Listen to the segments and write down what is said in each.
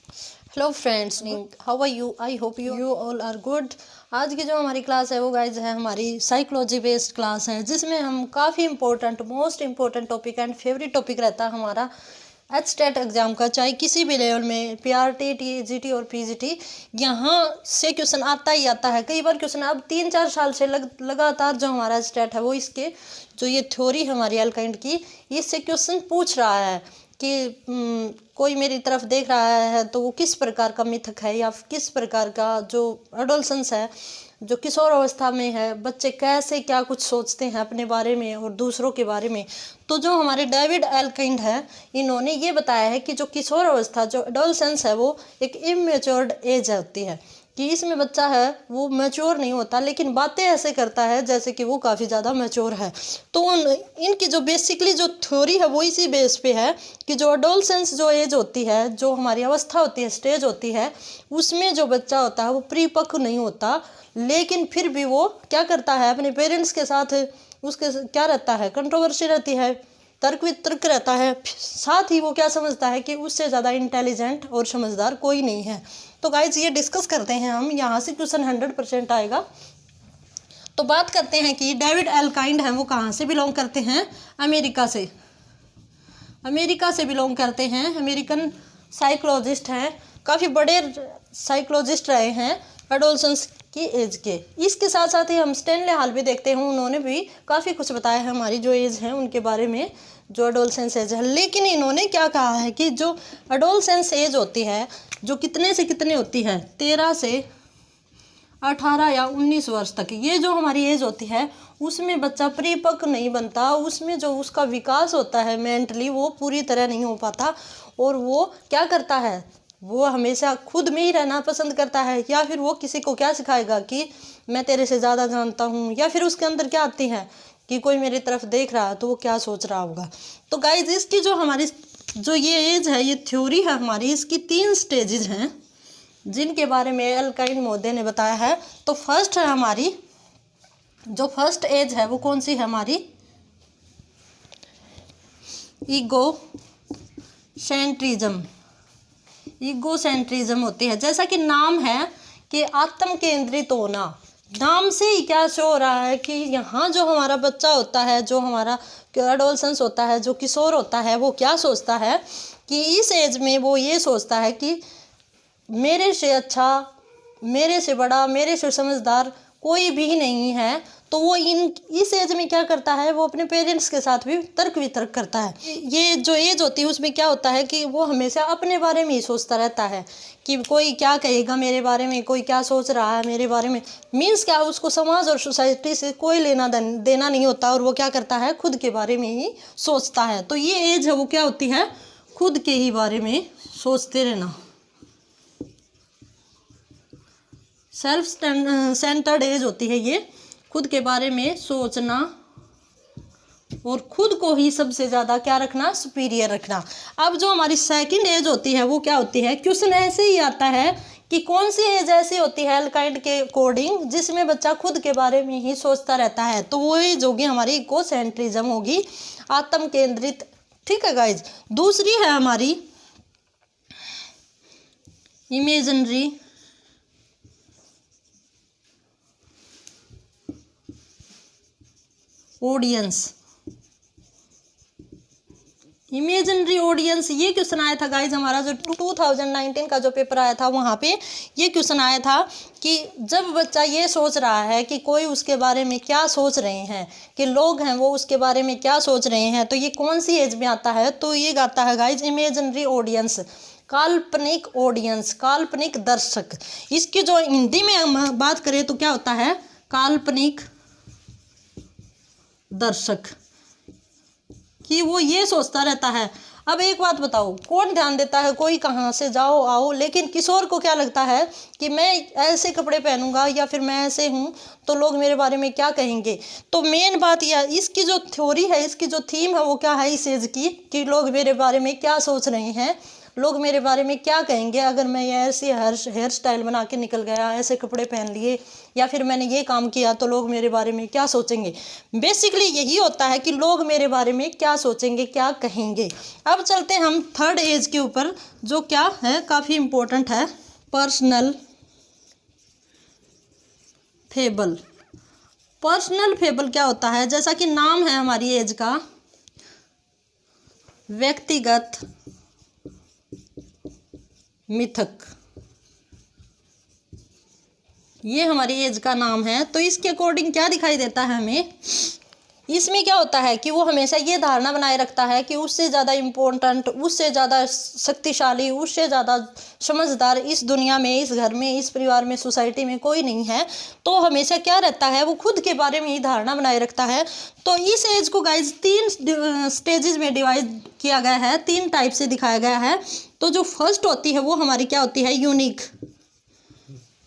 Hello friends, how are you? I hope you all are good. आज की जो हमारी क्लास है वो गाइज है हमारी साइकोलॉजी बेस्ड क्लास है, जिसमें हम काफ़ी important most important topic and favourite topic रहता है हमारा एचटेट एग्जाम का, चाहे किसी भी लेवल में पीआरटी, टीजीटी और पीजीटी, यहाँ से क्वेश्चन आता ही आता है। कई बार क्वेश्चन अब 3-4 साल से लगातार जो हमारा एचटेट है वो इसके जो ये थ्योरी हमारी एल्काइंड की, इससे क्वेश्चन पूछ रहा है कि कोई मेरी तरफ देख रहा है तो वो किस प्रकार का मिथक है, या किस प्रकार का जो एडोलसेंस है, जो किशोर अवस्था में है, बच्चे कैसे क्या कुछ सोचते हैं अपने बारे में और दूसरों के बारे में। तो जो हमारे डेविड एल्काइंड है, इन्होंने ये बताया है कि जो किशोर अवस्था, जो एडोलसेंस है, वो एक इमेच्योर्ड एज होती है, कि इसमें बच्चा है वो मैच्योर नहीं होता, लेकिन बातें ऐसे करता है जैसे कि वो काफ़ी ज़्यादा मैच्योर है। तो इनकी जो बेसिकली जो थ्योरी है वो इसी बेस पे है कि जो एडोलसेंस जो एज होती है, जो हमारी अवस्था होती है, स्टेज होती है, उसमें जो बच्चा होता है वो परिपक्व नहीं होता, लेकिन फिर भी वो क्या करता है अपने पेरेंट्स के साथ, उसके क्या रहता है, कंट्रोवर्सी रहती है, तर्क वितर्क रहता है। साथ ही वो क्या समझता है कि उससे ज़्यादा इंटेलिजेंट और समझदार कोई नहीं है। तो गाइज ये डिस्कस करते हैं हम, यहाँ से क्वेश्चन 100% आएगा। तो बात करते हैं कि डेविड एल्काइंड है वो कहाँ से बिलोंग करते हैं? अमेरिका से। अमेरिका से बिलोंग करते हैं, अमेरिकन साइकोलॉजिस्ट हैं, काफ़ी बड़े साइकोलॉजिस्ट रहे हैं एडोलसेंस की एज के। इसके साथ साथ ही हम स्टैनले हाल भी देखते हैं, उन्होंने भी काफ़ी कुछ बताया है हमारी जो एज है उनके बारे में, जो एडोलसेंस एज है। लेकिन इन्होंने क्या कहा है कि जो एडोलसेंस एज होती है, जो कितने से कितने होती है, 13 से 18 या 19 वर्ष तक, ये जो हमारी एज होती है उसमें बच्चा परिपक्व नहीं बनता, उसमें जो उसका विकास होता है मेंटली वो पूरी तरह नहीं हो पाता, और वो क्या करता है, वो हमेशा खुद में ही रहना पसंद करता है, या फिर वो किसी को क्या सिखाएगा कि मैं तेरे से ज़्यादा जानता हूँ, या फिर उसके अंदर क्या आती है कि कोई मेरी तरफ देख रहा है तो वो क्या सोच रहा होगा। तो गाइज इसकी जो हमारी जो ये एज है, ये थ्योरी है हमारी, इसकी 3 स्टेजेस हैं जिनके बारे में एल्काइंड मोदे ने बताया है। तो फर्स्ट है हमारी जो फर्स्ट एज है वो कौन सी है हमारी? Ego centrism. ईगो सेंट्रिज्म होती है, जैसा कि नाम है कि आत्म केंद्रित होना। नाम से ही क्या शो हो रहा है कि यहाँ जो हमारा बच्चा होता है, जो हमारा एडोलसेंस होता है, जो किशोर होता है, वो क्या सोचता है कि इस एज में वो ये सोचता है कि मेरे से अच्छा, मेरे से बड़ा, मेरे से समझदार कोई भी नहीं है। तो वो इस एज में क्या करता है, वो अपने पेरेंट्स के साथ भी तर्क वितर्क करता है। ये जो एज होती है उसमें क्या होता है कि वो हमेशा अपने बारे में ही सोचता रहता है कि कोई क्या कहेगा मेरे बारे में, कोई क्या सोच रहा है मेरे बारे में। मीन्स क्या, उसको समाज और सोसाइटी से कोई लेना देना नहीं होता, और वो क्या करता है, खुद के बारे में ही सोचता है। तो ये एज है वो क्या होती है, खुद के ही बारे में सोचते रहना। सेल्फ सेंटर्ड एज होती है ये, खुद के बारे में सोचना और खुद को ही सबसे ज़्यादा क्या रखना, सुपीरियर रखना। अब जो हमारी सेकंड एज होती है वो क्या होती है? क्वेश्चन ऐसे ही आता है कि कौन सी एज ऐसी होती है एल्काइंड के अकॉर्डिंग जिसमें बच्चा खुद के बारे में ही सोचता रहता है? तो वो एज होगी हमारी इकोसेंट्रिज्म होगी, आत्म केंद्रित। ठीक है गाइज। दूसरी है हमारी इमेजिनरी ऑडियंस। इमेजिनरी ऑडियंस, ये क्वेश्चन आया था गाइज हमारा जो 2019 का जो पेपर आया था, वहाँ पे ये क्वेश्चन आया था कि जब बच्चा ये सोच रहा है कि कोई उसके बारे में क्या सोच रहे हैं, कि लोग हैं वो उसके बारे में क्या सोच रहे हैं, तो ये कौन सी एज में आता है? तो ये आता है गाइज इमेजिनरी ऑडियंस, काल्पनिक ऑडियंस, काल्पनिक दर्शक। इसकी जो हिंदी में हम बात करें तो क्या होता है, काल्पनिक दर्शक, कि वो ये सोचता रहता है। अब एक बात बताओ, कौन ध्यान देता है कोई कहाँ से जाओ आओ, लेकिन किशोर को क्या लगता है कि मैं ऐसे कपड़े पहनूंगा या फिर मैं ऐसे हूँ तो लोग मेरे बारे में क्या कहेंगे। तो मेन बात यह, इसकी जो थ्योरी है, इसकी जो थीम है वो क्या है इस एज की, कि लोग मेरे बारे में क्या सोच रहे हैं, लोग मेरे बारे में क्या कहेंगे अगर मैं ये ऐसी हेयर स्टाइल बना के निकल गया, ऐसे कपड़े पहन लिए, या फिर मैंने ये काम किया तो लोग मेरे बारे में क्या सोचेंगे। बेसिकली यही होता है कि लोग मेरे बारे में क्या सोचेंगे, क्या कहेंगे। अब चलते हैं हम थर्ड एज के ऊपर, जो क्या है काफ़ी इम्पोर्टेंट है, पर्सनल फेबल। पर्सनल फेबल क्या होता है, जैसा कि नाम है हमारी एज का, व्यक्तिगत मिथक, ये हमारी एज का नाम है। तो इसके अकॉर्डिंग क्या दिखाई देता है हमें, इसमें क्या होता है कि वो हमेशा ये धारणा बनाए रखता है कि उससे ज़्यादा इम्पोर्टेंट, उससे ज़्यादा शक्तिशाली, उससे ज़्यादा समझदार इस दुनिया में, इस घर में, इस परिवार में, सोसाइटी में कोई नहीं है। तो हमेशा क्या रहता है, वो खुद के बारे में ही धारणा बनाए रखता है। तो इस एज को गाइज 3 स्टेजेस में डिवाइड किया गया है, 3 टाइप से दिखाया गया है। तो जो फर्स्ट होती है वो हमारी क्या होती है, यूनिक।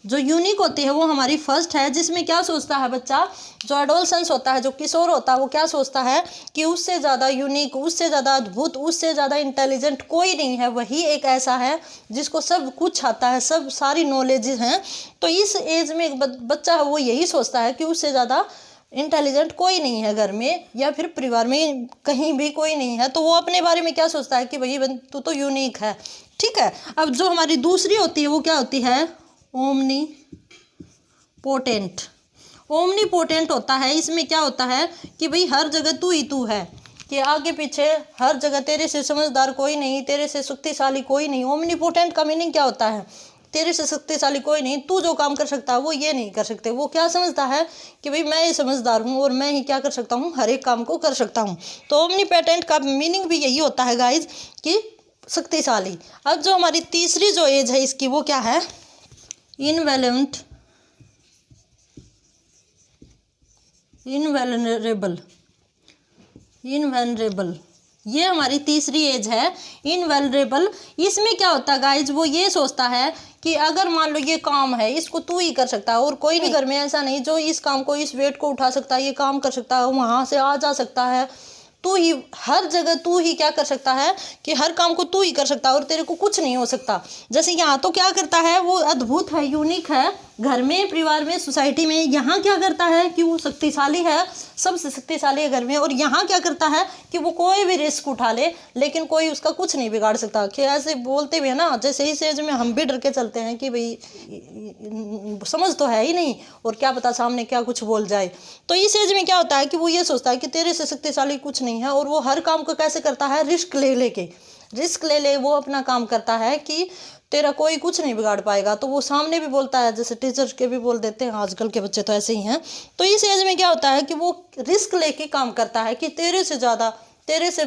जो यूनिक होती है वो हमारी फर्स्ट है, जिसमें क्या सोचता है बच्चा, जो एडोलसेंस होता है, जो किशोर होता है, वो क्या सोचता है कि उससे ज़्यादा यूनिक, उससे ज़्यादा अद्भुत, उससे ज़्यादा इंटेलिजेंट कोई नहीं है। वही एक ऐसा है जिसको सब कुछ आता है, सब सारी नॉलेज हैं। तो इस एज में एक बच्चा है वो यही सोचता है कि उससे ज़्यादा इंटेलिजेंट कोई नहीं है घर में या फिर परिवार में, कहीं भी कोई नहीं है। तो वो अपने बारे में क्या सोचता है कि भाई तू तो यूनिक है, ठीक है। अब जो हमारी दूसरी होती है वो क्या होती है, ओमनी पोटेंट। ओमनी पोटेंट होता है, इसमें क्या होता है कि भाई हर जगह तू ही तू है, कि आगे पीछे हर जगह तेरे से समझदार कोई नहीं, तेरे से शक्तिशाली कोई नहीं। ओमनी पोटेंट का मीनिंग क्या होता है, तेरे से शक्तिशाली कोई नहीं, तू जो काम कर सकता है वो ये नहीं कर सकते। वो क्या समझता है कि भाई मैं ही समझदार हूँ और मैं ही क्या कर सकता हूँ, हर एक काम को कर सकता हूँ। तो ओमनी पोटेंट का मीनिंग भी यही होता है गाइज, कि शक्तिशाली। अब जो हमारी तीसरी जो एज है इसकी, वो क्या है, इनवेलनरेबल। ये हमारी तीसरी एज है, इनवेलनरेबल। इसमें क्या होता है गाइज, वो ये सोचता है कि अगर मान लो ये काम है, इसको तू ही कर सकता है और कोई नहीं घर में ऐसा नहीं जो इस काम को, इस वेट को उठा सकता है, ये काम कर सकता है, वहाँ से आ जा सकता है। तू ही हर जगह, तू ही क्या कर सकता है कि हर काम को तू ही कर सकता है और तेरे को कुछ नहीं हो सकता। जैसे यहाँ तो क्या करता है, वो अद्भुत है, यूनिक है, घर में, परिवार में, सोसाइटी में। यहाँ क्या करता है कि वो शक्तिशाली है, सबसे शक्तिशाली है घर में। और यहाँ क्या करता है कि वो कोई भी रिस्क उठा ले, लेकिन कोई उसका कुछ नहीं बिगाड़ सकता। कि ऐसे बोलते भी है ना, जैसे इस एज में हम भी डर के चलते हैं कि भाई समझ तो है ही नहीं और क्या पता सामने क्या कुछ बोल जाए। तो इस एज में क्या होता है कि वो ये सोचता है कि तेरे से शक्तिशाली कुछ नहीं है, और वो हर काम को कैसे करता है, रिस्क ले वो अपना काम करता है कि तेरा कोई कुछ नहीं बिगाड़ पाएगा। तो वो सामने भी बोलता है, जैसे टीचर के भी बोल देते हैं, आजकल के बच्चे तो ऐसे ही हैं। तो इस एज में क्या होता है कि वो रिस्क लेके काम करता है कि तेरे से ज़्यादा, तेरे से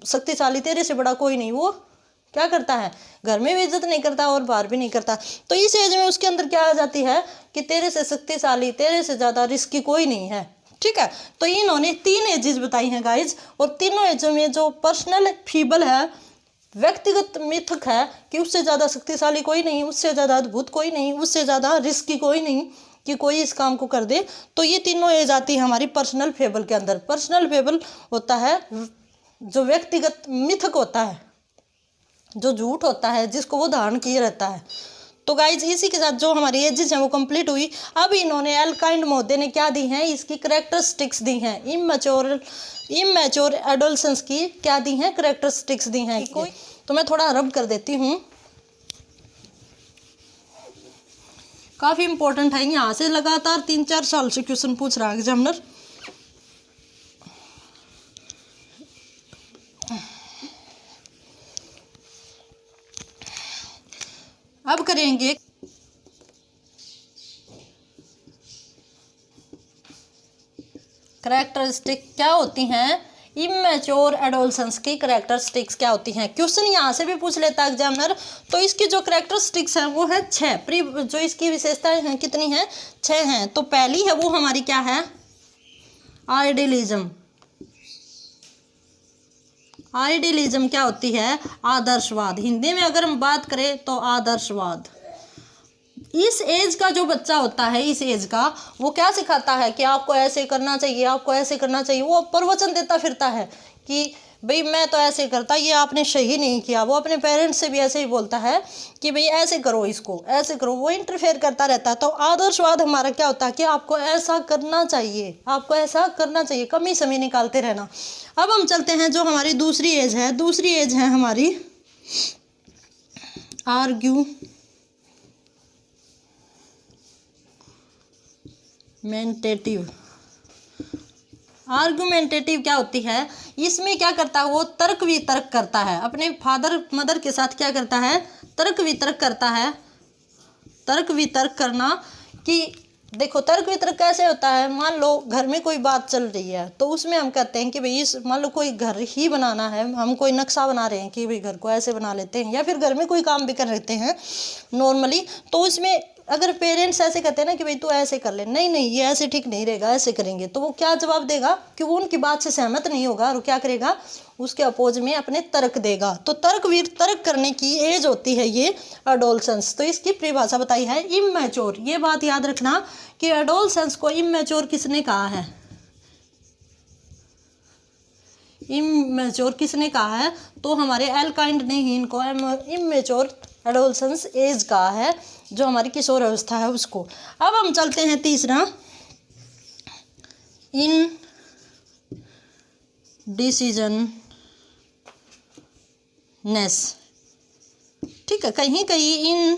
शक्तिशाली, तेरे से बड़ा कोई नहीं। वो क्या करता है, घर में भी इज्जत नहीं करता और बाहर भी नहीं करता। तो इस एज में उसके अंदर क्या आ जाती है कि तेरे से शक्तिशाली, तेरे से ज़्यादा रिस्की कोई नहीं है, ठीक है। तो इन्होंने 3 एजेस बताई हैं गाइज, और तीनों एजों में जो पर्सनल फीबल है, व्यक्तिगत मिथक है कि उससे ज़्यादा शक्तिशाली कोई नहीं, उससे ज़्यादा अद्भुत कोई नहीं, उससे ज़्यादा रिस्की कोई नहीं कि कोई इस काम को कर दे। तो ये तीनों एज आती है हमारी पर्सनल फेबल के अंदर। पर्सनल फेबल होता है जो व्यक्तिगत मिथक होता है, जो झूठ होता है, जिसको वो धारण किए रहता है। तो गाइज इसी के साथ जो हमारी एजेस हैं वो कंप्लीट हुई। अब इन्होंने एल्काइंड मोदे ने क्या दी हैं, इसकी करेक्टरिस्टिक्स दी हैं। इमैच्योर एडोलसेंस की क्या दी हैं, करेक्टरिस्टिक्स दी हैं। तो मैं थोड़ा रब कर देती हूँ, काफ़ी इंपॉर्टेंट है। यहाँ से लगातार 3-4 साल से क्वेश्चन पूछ रहा है एग्जामिनर। अब करेंगे करेक्टरिस्टिक क्या होती हैं, इमैच्योर एडोलसेंस की करेक्टरिस्टिक्स क्या होती हैं। क्वेश्चन यहाँ से भी पूछ लेता है एग्जामिनर। तो इसकी जो करेक्टरिस्टिक्स हैं वो है 6। जो इसकी विशेषताएं हैं कितनी हैं, 6 हैं। तो पहली है वो हमारी क्या है, आइडियलिज्म। आइडियलिज्म क्या होती है, आदर्शवाद। हिंदी में अगर हम बात करें तो आदर्शवाद। इस एज का जो बच्चा होता है, इस एज का, वो क्या सिखाता है कि आपको ऐसे करना चाहिए, आपको ऐसे करना चाहिए। वो प्रवचन देता फिरता है कि भाई मैं तो ऐसे करता, ये आपने सही नहीं किया। वो अपने पेरेंट्स से भी ऐसे ही बोलता है कि भाई ऐसे करो, इसको ऐसे करो, वो इंटरफेयर करता रहता है। तो आदर्शवाद हमारा क्या होता है कि आपको ऐसा करना चाहिए, आपको ऐसा करना चाहिए, कमी समय निकालते रहना। अब हम चलते हैं जो हमारी दूसरी एज है, दूसरी एज है हमारी आर्गुमेंटेटिव। आर्गुमेंटेटिव क्या होती है, इसमें क्या करता है वो तर्क वितर्क करता है। अपने फादर मदर के साथ क्या करता है, तर्क वितर्क करता है। तर्क वितर्क करना कि देखो तर्क वितर्क कैसे होता है, मान लो घर में कोई बात चल रही है तो उसमें हम कहते हैं कि भाई इस मान लो कोई घर ही बनाना है, हम कोई नक्शा बना रहे हैं कि भाई घर को ऐसे बना लेते हैं, या फिर घर में कोई काम भी कर लेते हैं नॉर्मली। तो उसमें अगर पेरेंट्स ऐसे कहते हैं ना कि भाई तू ऐसे कर ले, नहीं नहीं ये ऐसे ठीक नहीं रहेगा, ऐसे करेंगे, तो वो क्या जवाब देगा कि वो उनकी बात से सहमत नहीं होगा और क्या करेगा, उसके अपोज में अपने तर्क देगा। तो तर्क करने की एज होती है ये एडोलसेंस। तो इसकी परिभाषा बताई है इमैच्योर। ये बात याद रखना कि एडोलसेंस को इमैच्योर किसने कहा है, इमैच्योर किसने कहा है, तो हमारे एल्काइंड ने ही इनको इमैच्योर एडोलसेंस एज कहा है, जो हमारी किशोर अवस्था है उसको। अब हम चलते हैं तीसरा, इन डिसीजननेस। ठीक है, कहीं कहीं इन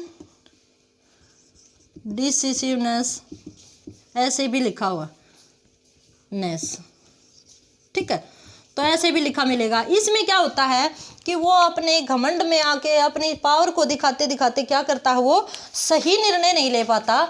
डिसिसिवनेस ऐसे भी लिखा हुआ नेस। ठीक है, तो ऐसे भी लिखा मिलेगा। इसमें क्या होता है कि वो अपने घमंड में आके अपनी पावर को दिखाते दिखाते क्या करता है, वो सही निर्णय नहीं ले पाता।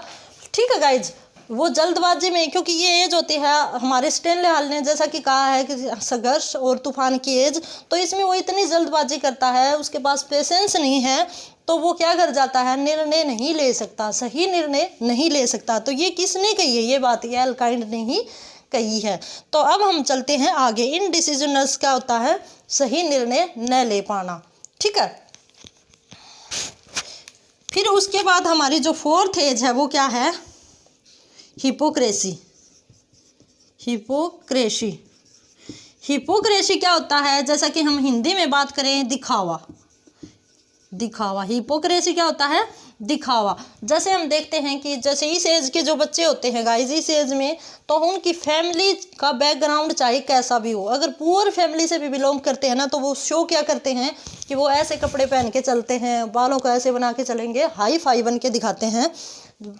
ठीक है गाइज, वो जल्दबाजी में, क्योंकि ये एज होती है हमारे स्टेनले हॉल ने जैसा कि कहा है कि संघर्ष और तूफान की एज, तो इसमें वो इतनी जल्दबाजी करता है, उसके पास पेशेंस नहीं है, तो वो क्या कर जाता है, निर्णय नहीं ले सकता, सही निर्णय नहीं ले सकता। तो ये किसने कही है ये बात, ये एल्काइंड ने ही कही है। तो अब हम चलते हैं आगे, इनडिसिजननेस क्या होता है, सही निर्णय न ले पाना। ठीक है, फिर उसके बाद हमारी जो फोर्थ एज है वो क्या है, हिपोक्रेसी। हिपोक्रेसी, हिपोक्रेसी क्या होता है, जैसा कि हम हिंदी में बात करें दिखावा, दिखावा। हिपोक्रेसी क्या होता है, दिखावा। जैसे हम देखते हैं कि जैसे इस एज के जो बच्चे होते हैं गाइज, इस एज में तो उनकी फैमिली का बैकग्राउंड चाहे कैसा भी हो, अगर पुअर फैमिली से भी बिलोंग करते हैं ना, तो वो शो क्या करते हैं कि वो ऐसे कपड़े पहन के चलते हैं, बालों को ऐसे बना के चलेंगे, हाई फाई बन के दिखाते हैं।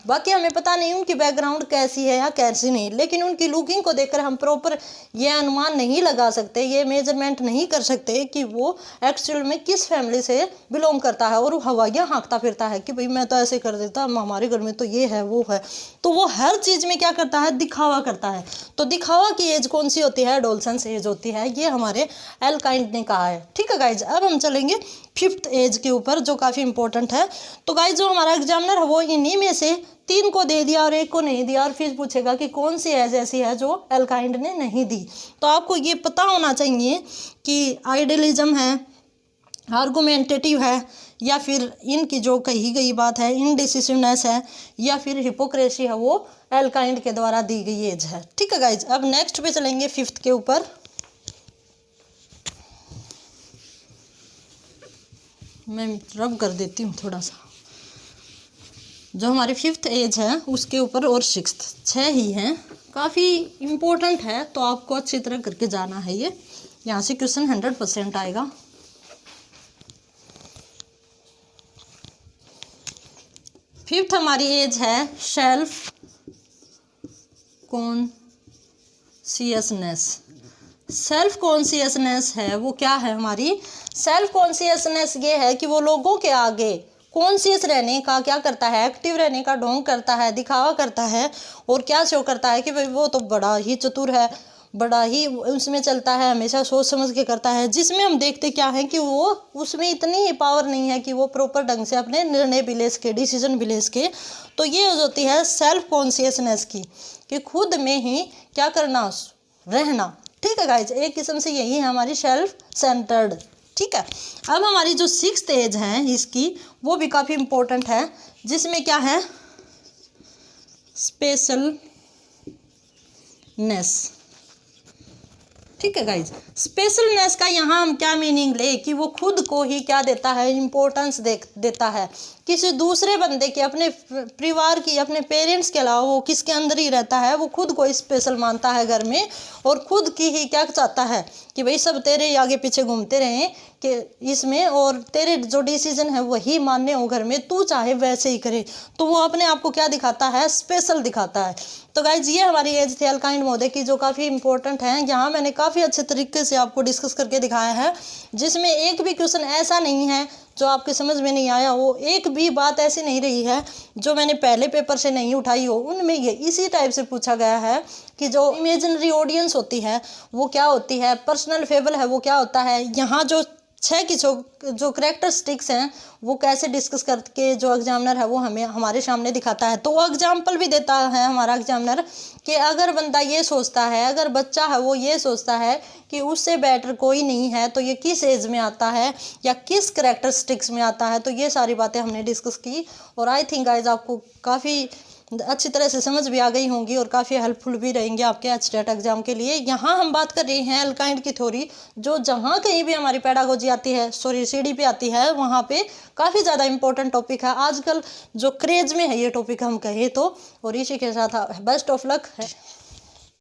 बाकी हमें पता नहीं उनकी बैकग्राउंड कैसी है या कैसी नहीं, लेकिन उनकी लुकिंग को देखकर हम प्रॉपर ये अनुमान नहीं लगा सकते, ये मेजरमेंट नहीं कर सकते कि वो एक्चुअल में किस फैमिली से बिलोंग करता है। और वो हवाइयाँ हाँकता फिरता है कि भाई मैं तो ऐसे कर देता, हमारे घर में तो ये है वो है। तो वो हर चीज़ में क्या करता है, दिखावा करता है। तो दिखावा की एज कौन सी होती है, एडोलसेंस एज होती है, ये हमारे एल्काइंड ने कहा है। ठीक है गाइज, अब हम चलेंगे फिफ्थ एज के ऊपर जो काफ़ी इंपॉर्टेंट है। तो गाइज जो हमारा एग्जामिनर है वो इन्हीं में से 3 को दे दिया और 1 को नहीं दिया, और फिर पूछेगा कि कौन सी एज ऐसी है जो एल्काइंड ने नहीं दी। तो आपको ये पता होना चाहिए कि आइडियलिज्म है, आर्गुमेंटेटिव है, या फिर इनकी जो कही गई बात है इनडिसिसिवनेस है, या फिर हिपोक्रेसी है, वो एल्काइंड के द्वारा दी गई एज है। ठीक है गाइज, अब नेक्स्ट पे चलेंगे फिफ्थ के ऊपर। मैं रब कर देती हूँ थोड़ा सा, जो हमारी फिफ्थ एज है उसके ऊपर, और सिक्स्थ, 6 ही हैं, काफ़ी इम्पोर्टेंट है, तो आपको अच्छी तरह करके जाना है। ये यहाँ से क्वेश्चन 100% आएगा। फिफ्थ हमारी एज है सेल्फ कॉन्शियसनेस। सेल्फ कॉन्शियसनेस है वो क्या है हमारी, सेल्फ कॉन्शियसनेस ये है कि वो लोगों के आगे कॉन्शियस रहने का क्या करता है, एक्टिव रहने का ढोंग करता है, दिखावा करता है, और क्या शो करता है कि भाई वो तो बड़ा ही चतुर है, बड़ा ही उसमें चलता है, हमेशा सोच समझ के करता है, जिसमें हम देखते क्या है कि वो उसमें इतनी ही पावर नहीं है कि वो प्रॉपर ढंग से अपने निर्णय भी ले सके, डिसीजन भी ले सके। तो ये होती है सेल्फ कॉन्शियसनेस की, कि खुद में ही क्या करना, रहना। ठीक है गाइज, एक किस्म से यही है हमारी सेल्फ सेंटर्ड। ठीक है, अब हमारी जो सिक्स्थ एज है इसकी, वो भी काफ़ी इम्पोर्टेंट है, जिसमें क्या है, स्पेशलनेस। ठीक है गाइज। स्पेशलनेस का यहाँ हम क्या मीनिंग ले कि वो खुद को ही क्या देता है, इम्पोर्टेंस देता है। किसी दूसरे बंदे के, अपने परिवार की, अपने पेरेंट्स के अलावा वो किसके अंदर ही रहता है, वो खुद को स्पेशल मानता है घर में, और खुद की ही क्या चाहता है कि भाई सब तेरे आगे पीछे घूमते रहें कि इसमें, और तेरे जो डिसीजन है वही मानने हो घर में, तू चाहे वैसे ही करे। तो वो अपने आप को क्या दिखाता है, स्पेशल दिखाता है। तो गाइज ये हमारी एज थी अल्काइंड महोदय की, जो काफ़ी इंपॉर्टेंट है। यहाँ मैंने काफ़ी अच्छे तरीके से आपको डिस्कस करके दिखाया है, जिसमें एक भी क्वेश्चन ऐसा नहीं है जो आपके समझ में नहीं आया हो, एक भी बात ऐसी नहीं रही है जो मैंने पहले पेपर से नहीं उठाई हो। उनमें ये इसी टाइप से पूछा गया है कि जो इमेजिनरी ऑडियंस होती है वो क्या होती है, पर्सनल फेबल है वो क्या होता है, यहाँ जो 6 की जो करेक्टरिस्टिक्स हैं वो कैसे डिस्कस करके जो एग्जामिनर है वो हमें हमारे सामने दिखाता है। तो वो एग्जाम्पल भी देता है हमारा एग्जामिनर कि अगर बंदा ये सोचता है, अगर बच्चा है वो ये सोचता है कि उससे बेटर कोई नहीं है, तो ये किस एज में आता है या किस करेक्टरिस्टिक्स में आता है। तो ये सारी बातें हमने डिस्कस की, और आई थिंक गाइज आपको काफ़ी अच्छी तरह से समझ भी आ गई होंगी और काफ़ी हेल्पफुल भी रहेंगे आपके एचटेट एग्जाम के लिए। यहाँ हम बात कर रहे हैं अल्काइंड की थ्योरी, जो जहाँ कहीं भी हमारी पेडागोजी आती है, सॉरी सीडी पे आती है, वहाँ पे काफ़ी ज़्यादा इंपॉर्टेंट टॉपिक है। आजकल जो क्रेज में है ये टॉपिक हम कहें तो। और इसी के साथ बेस्ट ऑफ लक है।